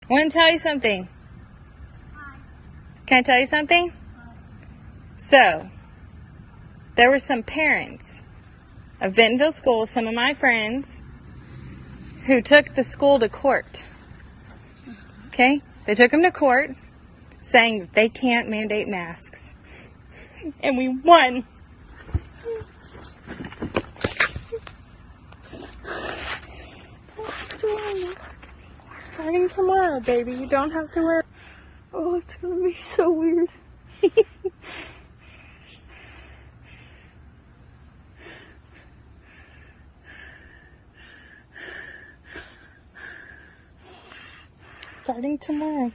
I want to tell you something. Can I tell you something? So, there were some parents of Bentonville School, some of my friends, who took the school to court. Okay? They took them to court saying that they can't mandate masks. And we won. Starting tomorrow, baby. You don't have to wear. Oh, it's gonna be so weird. Starting tomorrow.